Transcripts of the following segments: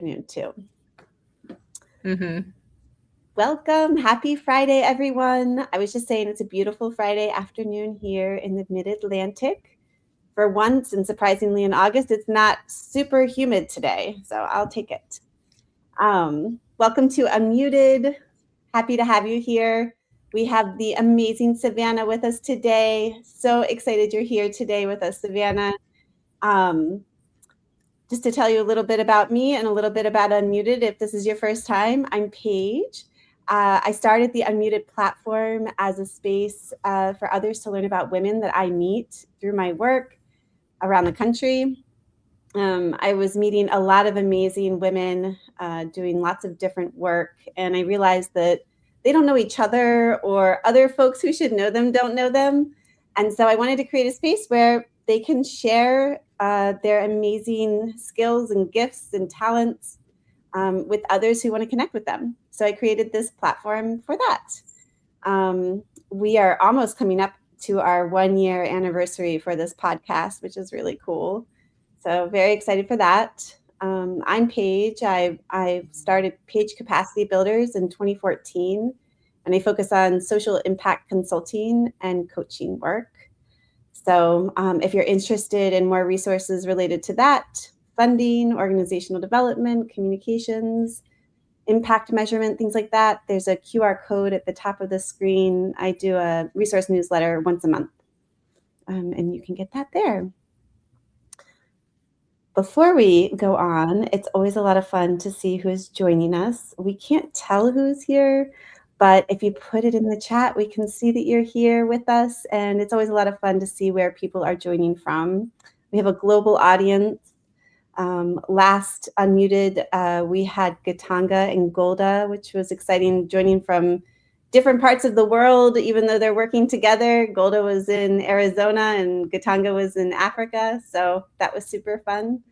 afternoon too. Mm-hmm. Welcome. Happy Friday, everyone. I was just saying it's a beautiful Friday afternoon here in the Mid-Atlantic. For once, and surprisingly in August, it's not super humid today, so I'll take it. Welcome to Unmuted. Happy to have you here. We have the amazing Savanah with us today. So excited you're here today with us, Savanah. Just to tell you a little bit about me and a little bit about Unmuted, if this is your first time, I'm Paige. I started the Unmuted platform as a space for others to learn about women that I meet through my work around the country. I was meeting a lot of amazing women doing lots of different work, and I realized that they don't know each other, or other folks who should know them don't know them. And so I wanted to create a space where they can share their amazing skills and gifts and talents with others who want to connect with them. So I created this platform for that. We are almost coming up to our 1-year anniversary for this podcast, which is really cool. So very excited for that. I'm Paige. I started Paige Capacity Builders in 2014, and I focus on social impact consulting and coaching work. So if you're interested in more resources related to that, funding, organizational development, communications, impact measurement, things like that, there's a QR code at the top of the screen. I do a resource newsletter once a month, and you can get that there. Before we go on, it's always a lot of fun to see who's joining us. We can't tell who's here, but if you put it in the chat, we can see that you're here with us. And it's always a lot of fun to see where people are joining from. We have a global audience. Last Unmuted, we had Gatanga and Golda, which was exciting, joining from different parts of the world, even though they're working together. Golda was in Arizona and Gatanga was in Africa. So that was super fun.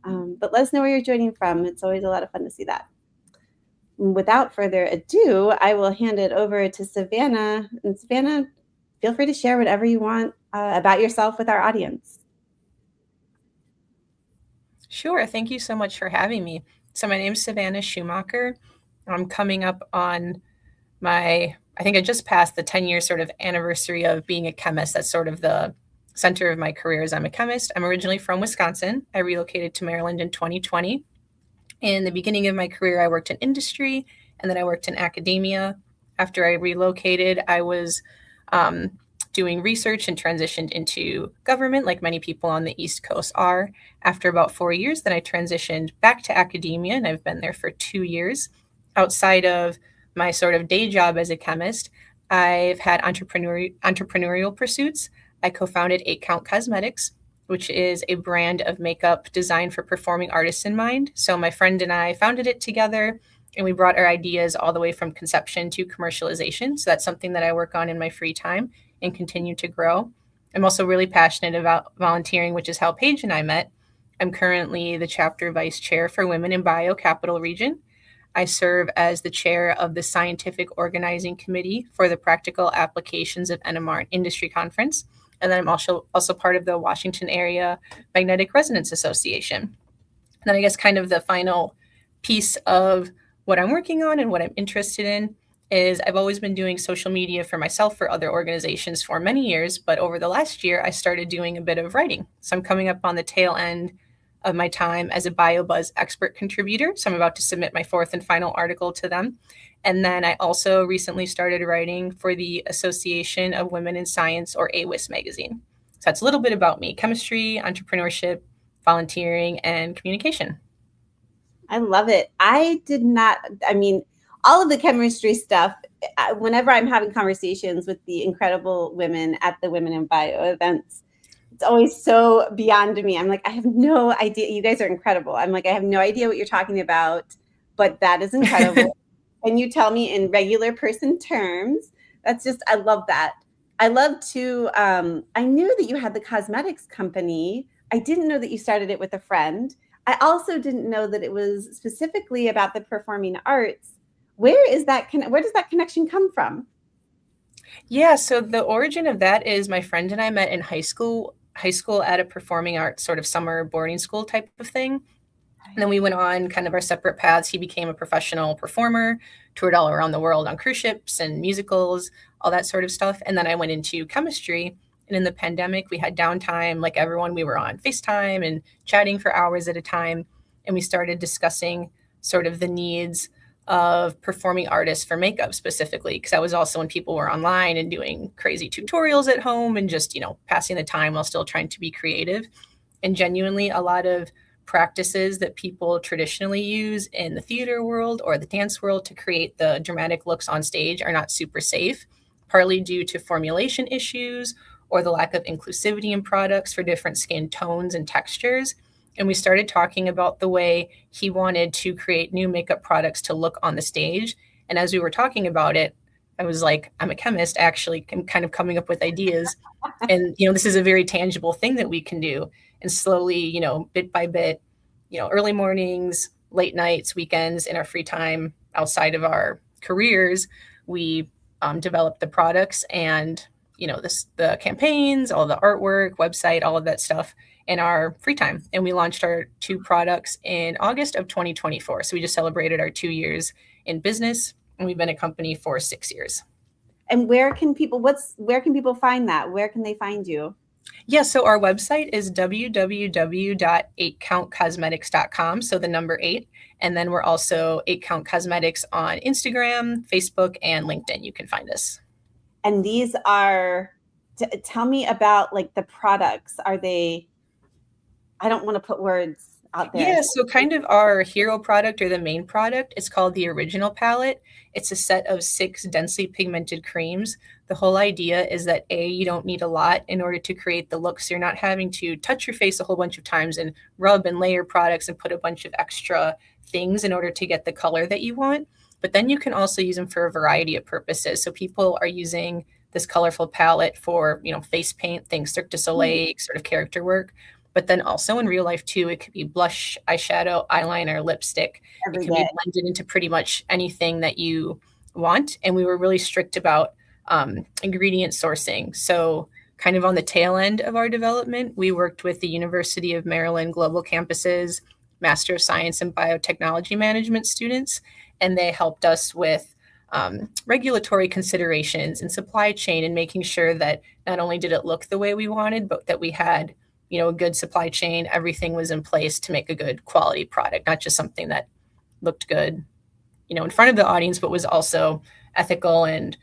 But let us know where you're joining from. It's always a lot of fun to see that. Without further ado, I will hand it over to Savanah. And Savanah, feel free to share whatever you want about yourself with our audience. Sure. Thank you so much for having me. So my name is Savanah Shumaker. I'm coming up on I think I just passed the 10-year sort of anniversary of being a chemist. That's sort of the center of my career as I'm a chemist. I'm originally from Wisconsin. I relocated to Maryland in 2020. In the beginning of my career, I worked in industry, and then I worked in academia. After I relocated, I was doing research and transitioned into government, like many people on the East Coast are. After about 4 years, then I transitioned back to academia, and I've been there for 2 years. Outside of my sort of day job as a chemist, I've had entrepreneurial pursuits. I co-founded 8 Count Cosmetics, which is a brand of makeup designed for performing artists in mind. So my friend and I founded it together, and we brought our ideas all the way from conception to commercialization. So that's something that I work on in my free time and continue to grow. I'm also really passionate about volunteering, which is how Paige and I met. I'm currently the chapter vice chair for Women in Bio Capital Region. I serve as the chair of the Scientific Organizing Committee for the Practical Applications of NMR Industry Conference. And then I'm also part of the Washington Area Magnetic Resonance Association. And then I guess kind of the final piece of what I'm working on and what I'm interested in is I've always been doing social media for myself, for other organizations for many years. But over the last year, I started doing a bit of writing. So I'm coming up on the tail end of my time as a BioBuzz expert contributor. So I'm about to submit my 4th and final article to them. And then I also recently started writing for the Association of Women in Science, or AWIS magazine. So that's a little bit about me: chemistry, entrepreneurship, volunteering, and communication. I love it. All of the chemistry stuff, whenever I'm having conversations with the incredible women at the Women in Bio events, it's always so beyond me. I'm like, I have no idea. You guys are incredible. I'm like, I have no idea what you're talking about, but that is incredible. And you tell me in regular person terms. That's just, I love that. I love to, I knew that you had the cosmetics company. I didn't know that you started it with a friend. I also didn't know that it was specifically about the performing arts. Where does that connection come from? Yeah, so the origin of that is my friend and I met in high school at a performing arts sort of summer boarding school type of thing. And then we went on kind of our separate paths. He became a professional performer, toured all around the world on cruise ships and musicals, all that sort of stuff. And then I went into chemistry. And in the pandemic, we had downtime. Like everyone, we were on FaceTime and chatting for hours at a time. And we started discussing sort of the needs of performing artists for makeup specifically, because that was also when people were online and doing crazy tutorials at home and just, passing the time while still trying to be creative. And genuinely, a lot of practices that people traditionally use in the theater world or the dance world to create the dramatic looks on stage are not super safe, partly due to formulation issues or the lack of inclusivity in products for different skin tones and textures. And we started talking about the way he wanted to create new makeup products to look on the stage. And as we were talking about it, I was like, I'm a chemist, actually, I'm kind of coming up with ideas. And, this is a very tangible thing that we can do. And slowly, bit by bit, early mornings, late nights, weekends, in our free time outside of our careers, we developed the products and, the campaigns, all the artwork, website, all of that stuff in our free time. And we launched our 2 products in August of 2024. So we just celebrated our 2 years in business, and we've been a company for 6 years. And where can people find that? Where can they find you? Yeah, so our website is www.8countcosmetics.com. So the number 8. And then we're also 8 Count Cosmetics on Instagram, Facebook, and LinkedIn. You can find us. And these are, tell me about like the products. Are they, I don't want to put words out there. Yeah, so kind of our hero product or the main product, it's called the Original Palette. It's a set of 6 densely pigmented creams. The whole idea is that you don't need a lot in order to create the look. So you're not having to touch your face a whole bunch of times and rub and layer products and put a bunch of extra things in order to get the color that you want. But then you can also use them for a variety of purposes. So people are using this colorful palette for, face paint, things, Cirque du Soleil, sort of character work. But then also in real life too, it could be blush, eyeshadow, eyeliner, lipstick. It can be blended into pretty much anything that you want. And we were really strict about ingredient sourcing. So kind of on the tail end of our development, we worked with the University of Maryland Global Campus's Master of Science in Biotechnology Management students, and they helped us with regulatory considerations and supply chain and making sure that not only did it look the way we wanted, but that we had a good supply chain, everything was in place to make a good quality product, not just something that looked good, in front of the audience, but was also ethical and,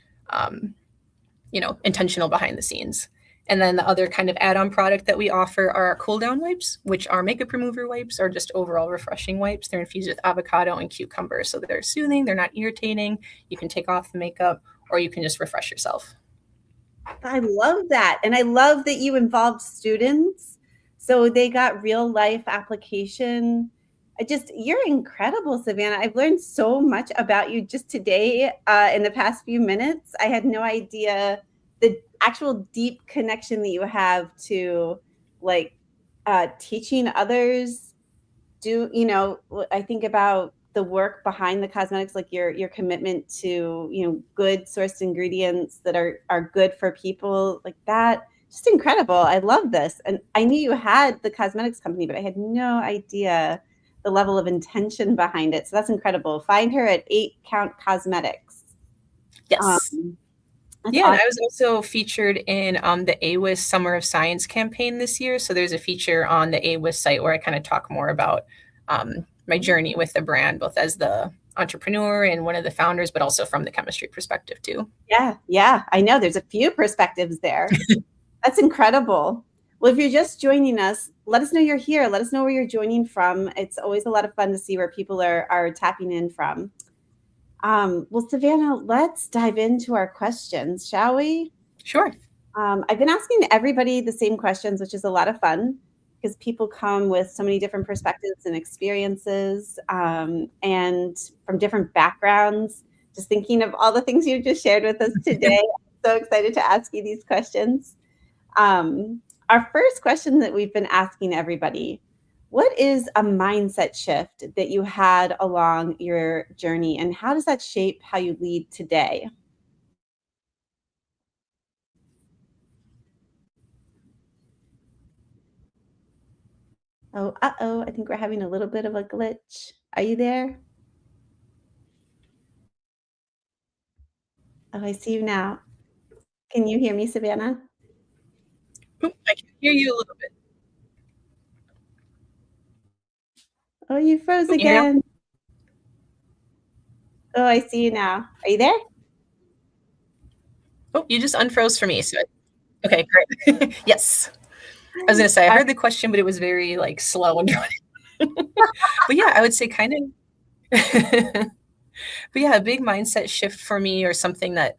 intentional behind the scenes. And then the other kind of add-on product that we offer are our cool down wipes, which are makeup remover wipes or just overall refreshing wipes. They're infused with avocado and cucumber. So they're soothing, they're not irritating. You can take off the makeup or you can just refresh yourself. I love that. And I love that you involved students. So they got real life application. You're incredible, Savanah. I've learned so much about you just today in the past few minutes. I had no idea the actual deep connection that you have to teaching others. I think about the work behind the cosmetics, like your commitment to, good sourced ingredients that are good for people like that. Just incredible. I love this. And I knew you had the cosmetics company, but I had no idea the level of intention behind it. So that's incredible. Find her at 8 Count Cosmetics. Yes. Awesome. And I was also featured in the AWIS Summer of Science campaign this year. So there's a feature on the AWIS site where I kind of talk more about my journey with the brand, both as the entrepreneur and one of the founders, but also from the chemistry perspective too. Yeah. I know there's a few perspectives there. That's incredible. Well, if you're just joining us, let us know you're here. Let us know where you're joining from. It's always a lot of fun to see where people are tapping in from. Well, Savanah, let's dive into our questions, shall we? Sure. I've been asking everybody the same questions, which is a lot of fun because people come with so many different perspectives and experiences and from different backgrounds. Just thinking of all the things you just shared with us today. I'm so excited to ask you these questions. Our first question that we've been asking everybody, what is a mindset shift that you had along your journey, and how does that shape how you lead today? Oh, uh-oh, I think we're having a little bit of a glitch. Are you there? Oh, I see you now. Can you hear me, Savannah? Oop, I can hear you a little bit. Oh, you froze Oop, you hear now? again. Oh, I see you now. Are you there? Oh, you just unfroze for me. So, okay, great. Yes. I was gonna say I heard the question, but it was very like slow and drawn. But yeah, I would say kind of. But yeah, a big mindset shift for me, or something that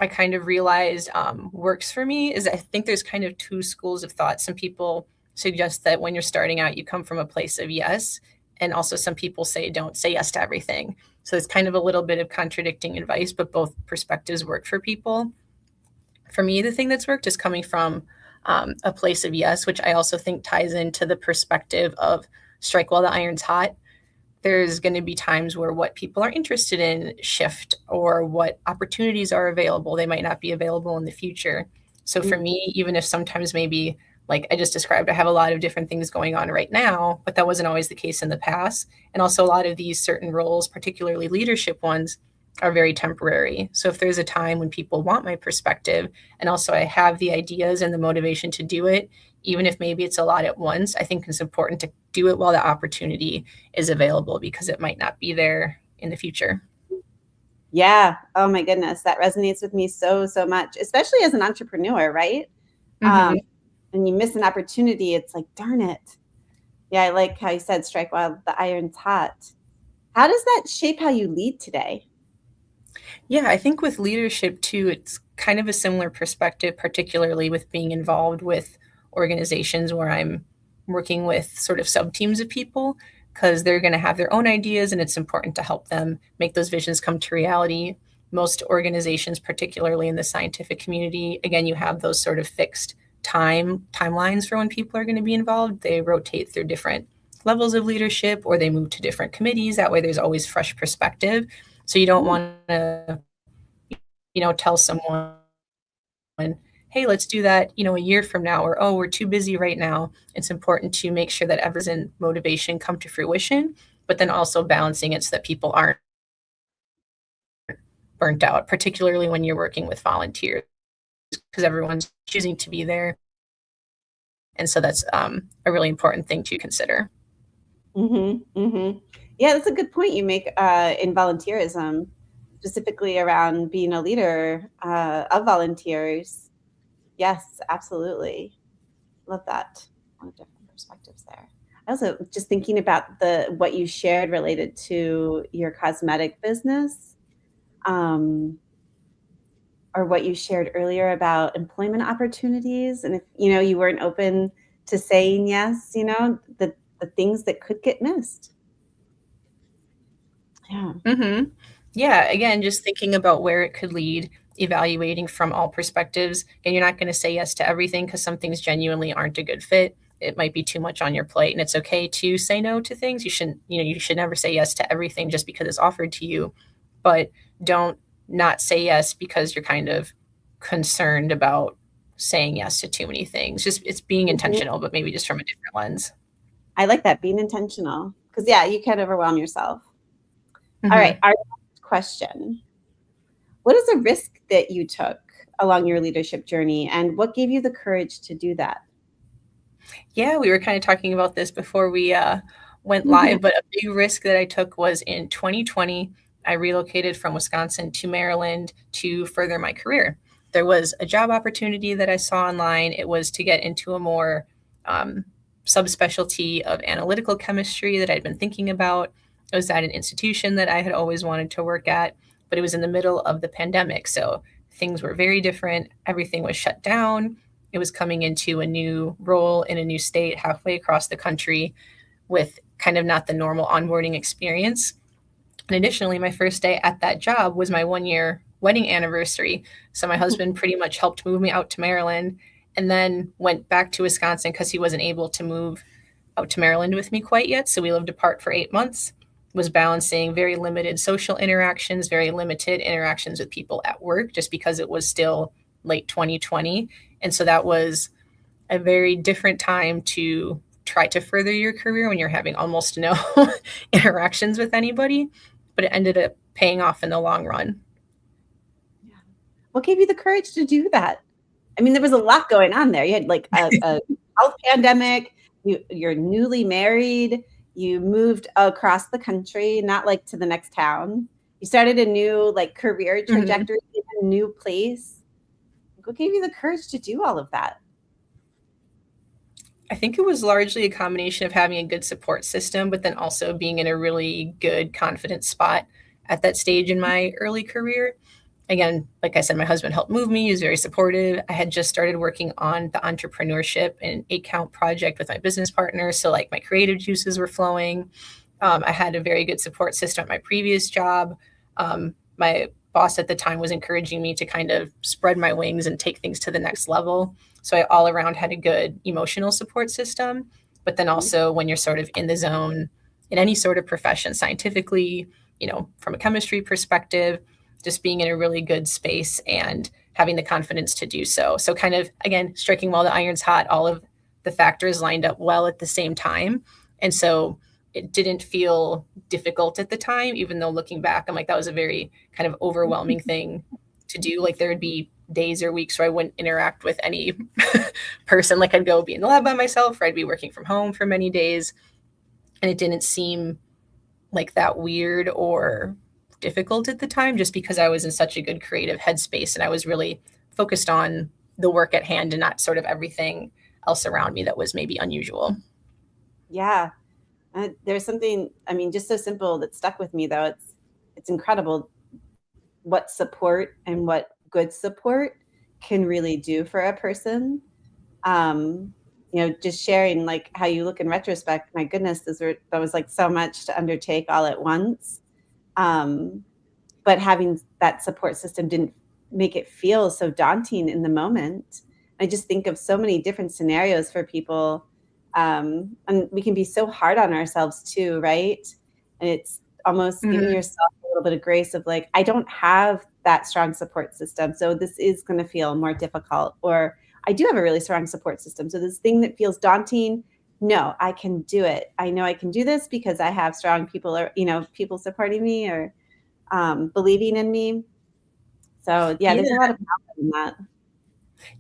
I kind of realized works for me, is I think there's kind of two schools of thought. Some people suggest that when you're starting out, you come from a place of yes. And also, some people say don't say yes to everything. So it's kind of a little bit of contradicting advice, but both perspectives work for people. For me, the thing that's worked is coming from a place of yes, which I also think ties into the perspective of strike while the iron's hot. There's going to be times where what people are interested in shift, or what opportunities are available. They might not be available in the future. So for me, even if sometimes maybe, like I just described, I have a lot of different things going on right now, but that wasn't always the case in the past. And also, a lot of these certain roles, particularly leadership ones, are very temporary. So if there's a time when people want my perspective, and also I have the ideas and the motivation to do it, even if maybe it's a lot at once, I think it's important to do it while the opportunity is available, because it might not be there in the future. Yeah. Oh my goodness. That resonates with me so, so much, especially as an entrepreneur, right? Mm-hmm. And you miss an opportunity, it's like, darn it. Yeah, I like how you said strike while the iron's hot. How does that shape how you lead today? Yeah, I think with leadership too, it's kind of a similar perspective, particularly with being involved with organizations where I'm working with sort of sub teams of people, because they're going to have their own ideas and it's important to help them make those visions come to reality. Most organizations, particularly in the scientific community, again, you have those sort of fixed timelines for when people are going to be involved. They rotate through different levels of leadership, or they move to different committees. That way there's always fresh perspective. So you don't want to, tell someone, hey, let's do that, a year from now, or, oh, we're too busy right now. It's important to make sure that everyone's motivation come to fruition, but then also balancing it so that people aren't burnt out, particularly when you're working with volunteers, because everyone's choosing to be there. And so that's a really important thing to consider. Mm-hmm, mm-hmm. Yeah, that's a good point you make in volunteerism, specifically around being a leader of volunteers. Yes, absolutely. Love that. A lot of different perspectives there. I also just thinking about what you shared related to your cosmetic business, um, or what you shared earlier about employment opportunities, and if you weren't open to saying yes, the things that could get missed. Yeah. Mm-hmm. Yeah, again, just thinking about where it could lead, evaluating from all perspectives. And you're not going to say yes to everything, because some things genuinely aren't a good fit. It might be too much on your plate, and it's okay to say no to things. You should never say yes to everything just because it's offered to you, but don't not say yes because you're kind of concerned about saying yes to too many things. Just it's being Mhm. intentional, but maybe just from a different lens. I like that, being intentional, because yeah, you can overwhelm yourself. All right, Mm-hmm. our next question. What is a risk that you took along your leadership journey, and what gave you the courage to do that? Yeah, we were kind of talking about this before we went live, but a big risk that I took was in 2020. I relocated from Wisconsin to Maryland to further my career. There was a job opportunity that I saw online. It was to get into a more um, subspecialty of analytical chemistry that I'd been thinking about. It was at an institution that I had always wanted to work at, but it was in the middle of the pandemic. So things were very different. Everything was shut down. It was coming into a new role in a new state halfway across the country, with kind of not the normal onboarding experience. And additionally, my first day at that job was my 1 year wedding anniversary. So my husband pretty much helped move me out to Maryland, and then went back to Wisconsin because he wasn't able to move out to Maryland with me quite yet. So we lived apart for 8 months, was balancing very limited social interactions, very limited interactions with people at work, just because it was still late 2020. And so that was a very different time to try to further your career when you're having almost no interactions with anybody, but it ended up paying off in the long run. Yeah. What gave you the courage to do that? I mean, there was a lot going on there. You had like a health pandemic, you're newly married, you moved across the country, not like to the next town. You started a new like career trajectory in a new place. What gave you the courage to do all of that? I think it was largely a combination of having a good support system, but then also being in a really good, confident spot at that stage in my early career. Again, like I said, my husband helped move me. He was very supportive. I had just started working on the entrepreneurship and 8-count project with my business partner. So, like, my creative juices were flowing. I had a very good support system at my previous job. My boss at the time was encouraging me to kind of spread my wings and take things to the next level. So I all around had a good emotional support system. But then also when you're sort of in the zone in any sort of profession, scientifically, from a chemistry perspective, just being in a really good space and having the confidence to do so. So kind of, again, striking while the iron's hot, all of the factors lined up well at the same time. And so it didn't feel difficult at the time, even though looking back, I'm like, that was a very kind of overwhelming thing to do. Like there would be days or weeks where I wouldn't interact with any person. Like I'd go be in the lab by myself, or I'd be working from home for many days. And it didn't seem like that weird or difficult at the time, just because I was in such a good creative headspace and I was really focused on the work at hand and not sort of everything else around me that was maybe unusual. Yeah. There's something, I mean, just so simple that stuck with me though. It's incredible what support and what good support can really do for a person. Just sharing like how you look in retrospect, my goodness, that was like so much to undertake all at once. But having that support system didn't make it feel so daunting in the moment. I just think of so many different scenarios for people. And we can be so hard on ourselves too, right? And it's almost giving yourself a little bit of grace of like, I don't have that strong support system, so this is going to feel more difficult. Or I do have a really strong support system, so this thing that feels daunting, no, I can do it. I know I can do this because I have strong people, or people supporting me or believing in me. So yeah, there's a lot of power in that.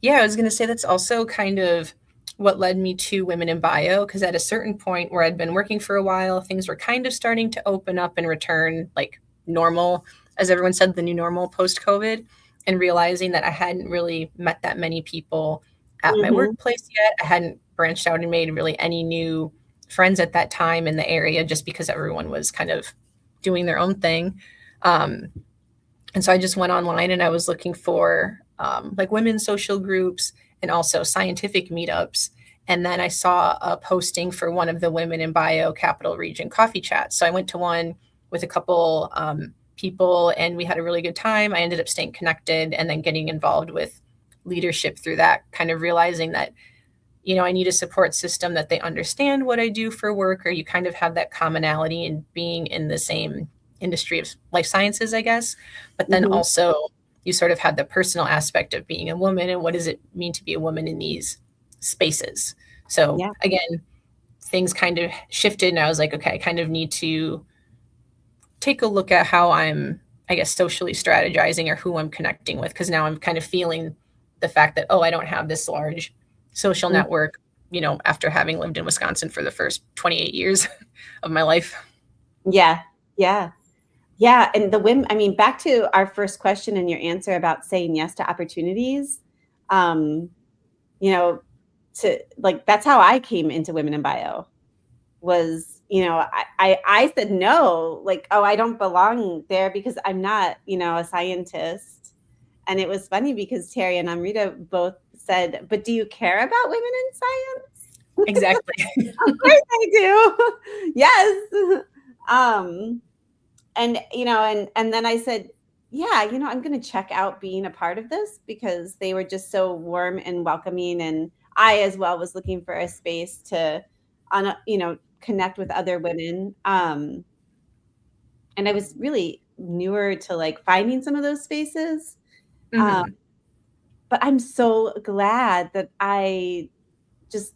Yeah, I was going to say that's also kind of what led me to Women in Bio, because at a certain point where I'd been working for a while, things were kind of starting to open up and return like normal, as everyone said, the new normal post-COVID, and realizing that I hadn't really met that many people at my workplace yet. I hadn't branched out and made really any new friends at that time in the area, just because everyone was kind of doing their own thing. And so I just went online and I was looking for like women's social groups and also scientific meetups. And then I saw a posting for one of the Women in Bio Capital Region coffee chats. So I went to one with a couple people and we had a really good time. I ended up staying connected and then getting involved with leadership through that, kind of realizing that, I need a support system that they understand what I do for work, or you kind of have that commonality in being in the same industry of life sciences, I guess. But then also you sort of have the personal aspect of being a woman and what does it mean to be a woman in these spaces. So again, things kind of shifted and I was like, okay, I kind of need to take a look at how I'm, I guess, socially strategizing or who I'm connecting with. Cause now I'm kind of feeling the fact that, I don't have this large social network, after having lived in Wisconsin for the first 28 years of my life. Yeah. Yeah. Yeah. And the women, I mean, back to our first question and your answer about saying yes to opportunities, to like, that's how I came into Women in Bio was, I said no, like, oh, I don't belong there because I'm not, a scientist. And it was funny because Terry and Amrita both said, but do you care about women in science? Exactly. Of course I do. Yes. And then I said, yeah, I'm going to check out being a part of this, because they were just so warm and welcoming. And I as well was looking for a space to, connect with other women. And I was really newer to like finding some of those spaces. But I'm so glad that I just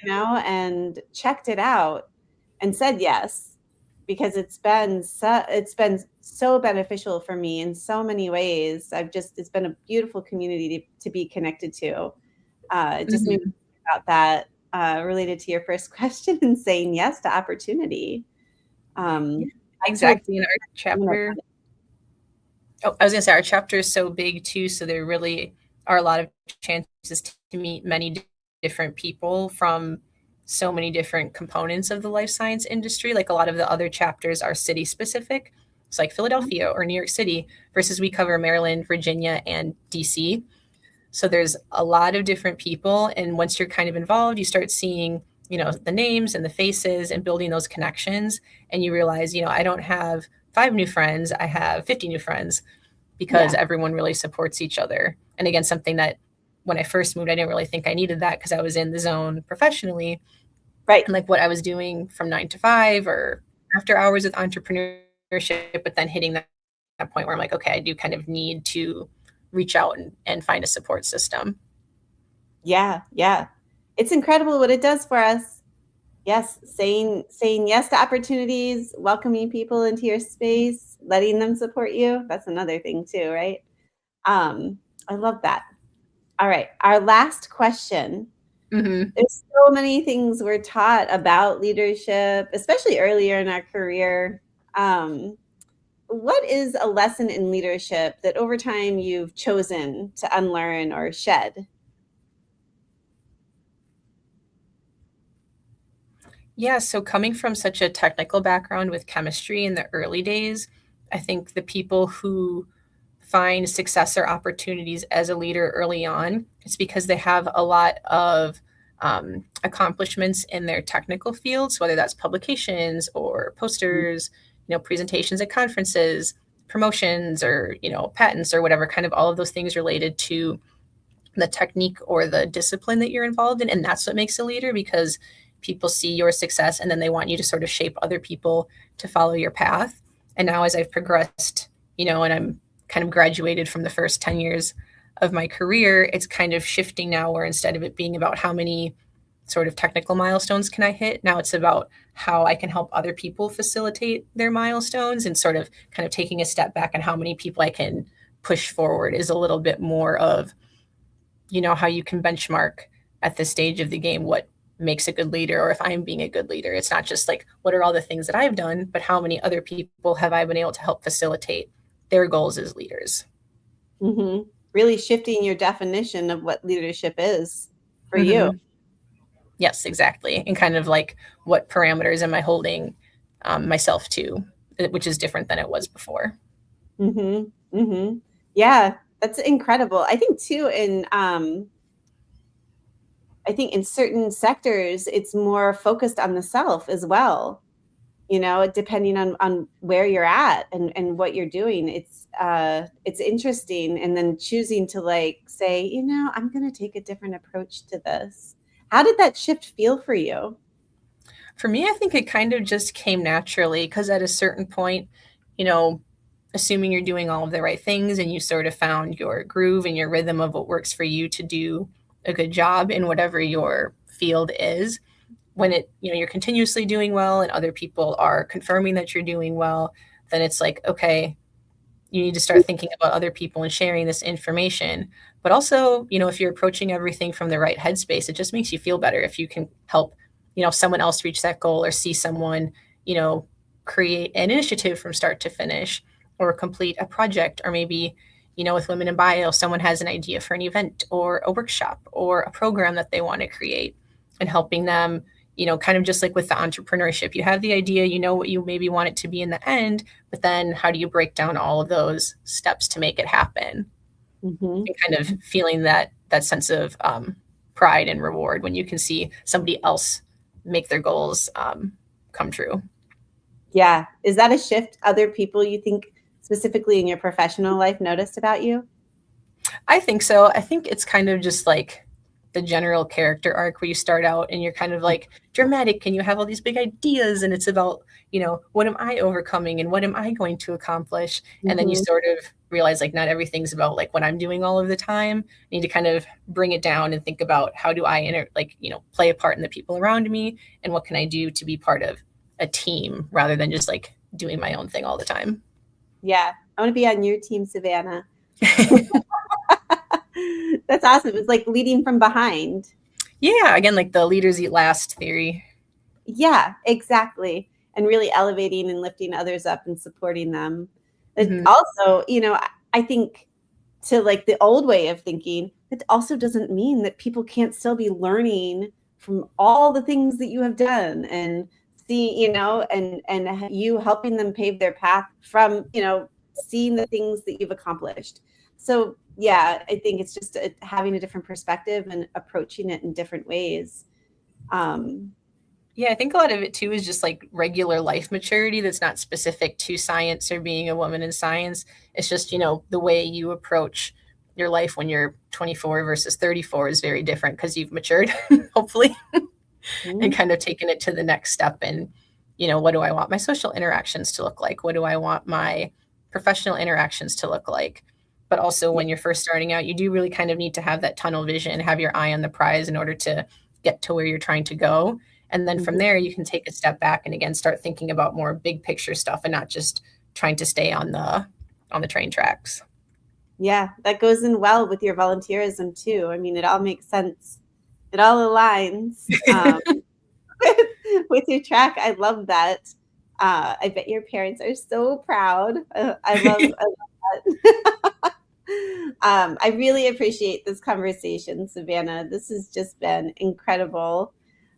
and checked it out and said yes, because it's been so beneficial for me in so many ways. It's been a beautiful community to be connected to. It just made me think about that, related to your first question, and saying yes to opportunity. Exactly. In our chapter, I was gonna say our chapter is so big too, so there really are a lot of chances to meet many different people from so many different components of the life science industry. Like a lot of the other chapters are city specific. It's like Philadelphia or New York City, versus we cover Maryland, Virginia, and DC. So there's a lot of different people. And once you're kind of involved, you start seeing, the names and the faces and building those connections. And you realize, I don't have 5 new friends, I have 50 new friends, because everyone really supports each other. And again, something that when I first moved, I didn't really think I needed that, because I was in the zone professionally. Right. And like what I was doing from 9 to 5 or after hours with entrepreneurship, but then hitting that point where I'm like, okay, I do kind of need to reach out and find a support system. Yeah. It's incredible what it does for us. Yes, saying yes to opportunities, welcoming people into your space, letting them support you. That's another thing too, right? I love that. All right, our last question. There's so many things we're taught about leadership, especially earlier in our career. What is a lesson in leadership that over time you've chosen to unlearn or shed? Yeah, so coming from such a technical background with chemistry in the early days, I think the people who find success or opportunities as a leader early on, it's because they have a lot of accomplishments in their technical fields, whether that's publications or posters, presentations at conferences, promotions, or patents, or whatever, kind of all of those things related to the technique or the discipline that you're involved in. And that's what makes a leader, because people see your success and then they want you to sort of shape other people to follow your path. And now as I've progressed, and I'm kind of graduated from the first 10 years of my career, it's kind of shifting now, where instead of it being about how many sort of technical milestones can I hit, now it's about how I can help other people facilitate their milestones, and sort of kind of taking a step back, and how many people I can push forward is a little bit more of, how you can benchmark at this stage of the game what makes a good leader, or if I'm being a good leader. It's not just like, what are all the things that I've done, but how many other people have I been able to help facilitate their goals as leaders. Really shifting your definition of what leadership is for you. Yes, exactly. And kind of like, what parameters am I holding myself to, which is different than it was before. Yeah, that's incredible. I think too, in certain sectors, it's more focused on the self as well. Depending on where you're at and what you're doing, it's interesting. And then choosing to say, I'm going to take a different approach to this. How did that shift feel for you? For me, I think it kind of just came naturally, because at a certain point, assuming you're doing all of the right things and you sort of found your groove and your rhythm of what works for you to do a good job in whatever your field is, when you're continuously doing well and other people are confirming that you're doing well, then it's like, okay, you need to start thinking about other people and sharing this information. But also, if you're approaching everything from the right headspace, it just makes you feel better if you can help, someone else reach that goal, or see someone, create an initiative from start to finish, or complete a project, or maybe, with Women in Bio, someone has an idea for an event or a workshop or a program that they want to create, and helping them, kind of just like with the entrepreneurship, you have the idea, what you maybe want it to be in the end, but then how do you break down all of those steps to make it happen? And kind of feeling that sense of pride and reward when you can see somebody else make their goals come true. Yeah. Is that a shift other people, you think, specifically in your professional life, noticed about you? I think so. I think it's kind of just like the general character arc where you start out and you're kind of like dramatic and you have all these big ideas and it's about, what am I overcoming and what am I going to accomplish? And then you sort of realize like not everything's about like what I'm doing all of the time. I need to kind of bring it down and think about how do I play a part in the people around me and what can I do to be part of a team rather than just like doing my own thing all the time. Yeah. I want to be on your team, Savanah. That's awesome. It's like leading from behind. Yeah. Again, like the leaders eat last theory. Yeah, exactly. And really elevating and lifting others up and supporting them. Also, I think to like the old way of thinking, it also doesn't mean that people can't still be learning from all the things that you have done and see, and you helping them pave their path from, seeing the things that you've accomplished. So yeah, I think it's just having a different perspective and approaching it in different ways. Yeah, I think a lot of it too is just like regular life maturity that's not specific to science or being a woman in science. It's just, the way you approach your life when you're 24 versus 34 is very different because you've matured, hopefully, and kind of taken it to the next step. And, what do I want my social interactions to look like? What do I want my professional interactions to look like? But also when you're first starting out, you do really kind of need to have that tunnel vision, have your eye on the prize in order to get to where you're trying to go. And then from there, you can take a step back and again, start thinking about more big picture stuff and not just trying to stay on the train tracks. Yeah, that goes in well with your volunteerism too. I mean, it all makes sense. It all aligns with your track. I love that. I bet your parents are so proud. I love that. I really appreciate this conversation, Savanah. This has just been incredible.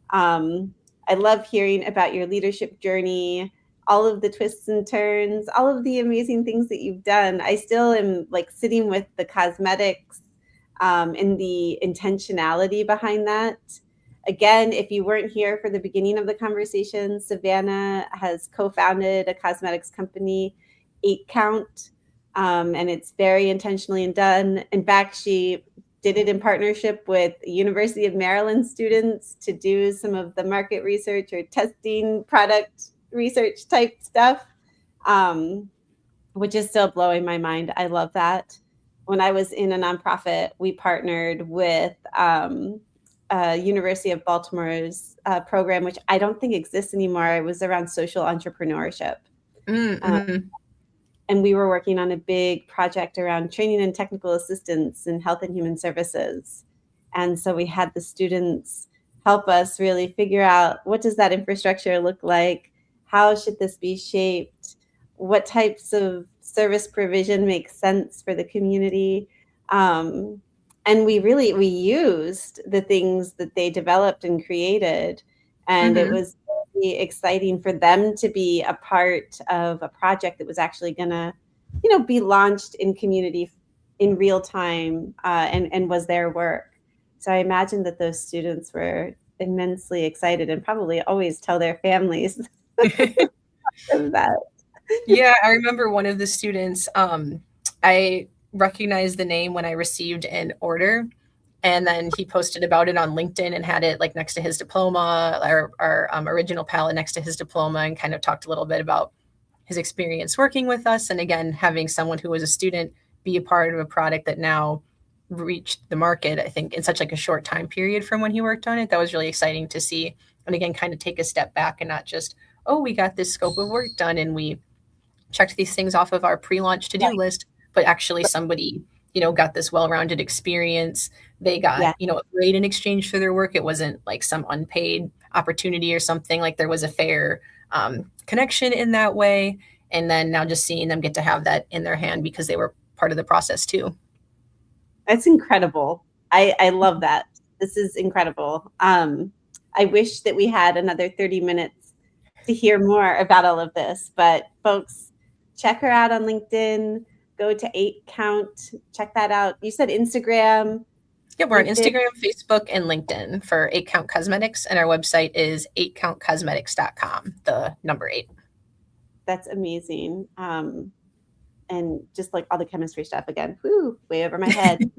I love hearing about your leadership journey, all of the twists and turns, all of the amazing things that you've done. I still am like sitting with the cosmetics and the intentionality behind that. Again, if you weren't here for the beginning of the conversation, Savanah has co-founded a cosmetics company, 8 Count, and it's very intentionally done. In fact, she did it in partnership with University of Maryland students to do some of the market research or testing product research type stuff, which is still blowing my mind. I love that. When I was in a nonprofit, we partnered with University of Baltimore's program, which I don't think exists anymore. It was around social entrepreneurship. And we were working on a big project around training and technical assistance in health and human services. And so we had the students help us really figure out, what does that infrastructure look like? How should this be shaped? What types of service provision makes sense for the community? And we used the things that they developed and created. And it was really exciting for them to be a part of a project that was actually going to, be launched in community in real time and was their work. So I imagine that those students were immensely excited and probably always tell their families of that. Yeah, I remember one of the students, I recognized the name when I received an order. And then he posted about it on LinkedIn and had it like next to his diploma, our original palette next to his diploma, and kind of talked a little bit about his experience working with us. And again, having someone who was a student be a part of a product that now reached the market, I think in such like a short time period from when he worked on it, that was really exciting to see. And again, kind of take a step back and not just, oh, we got this scope of work done and we checked these things off of our pre-launch to-do list, but actually somebody, got this well-rounded experience. They got, a grade in exchange for their work. It wasn't like some unpaid opportunity or something. Like there was a fair connection in that way. And then now just seeing them get to have that in their hand because they were part of the process too. That's incredible. I love that. This is incredible. I wish that we had another 30 minutes to hear more about all of this, but folks, check her out on LinkedIn. Go to 8 Count. Check that out. You said Instagram. Yeah, we're on Instagram, Facebook, and LinkedIn for 8 Count Cosmetics. And our website is 8countcosmetics.com, the number 8. That's amazing. And just like all the chemistry stuff again, way over my head.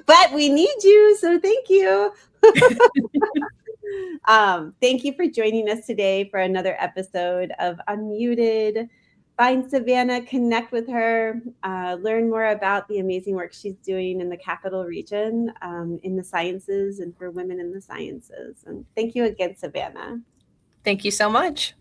but we need you, so thank you. Thank you for joining us today for another episode of Unmuted. Find Savanah, connect with her, learn more about the amazing work she's doing in the Capital Region in the sciences and for women in the sciences. And thank you again, Savanah. Thank you so much.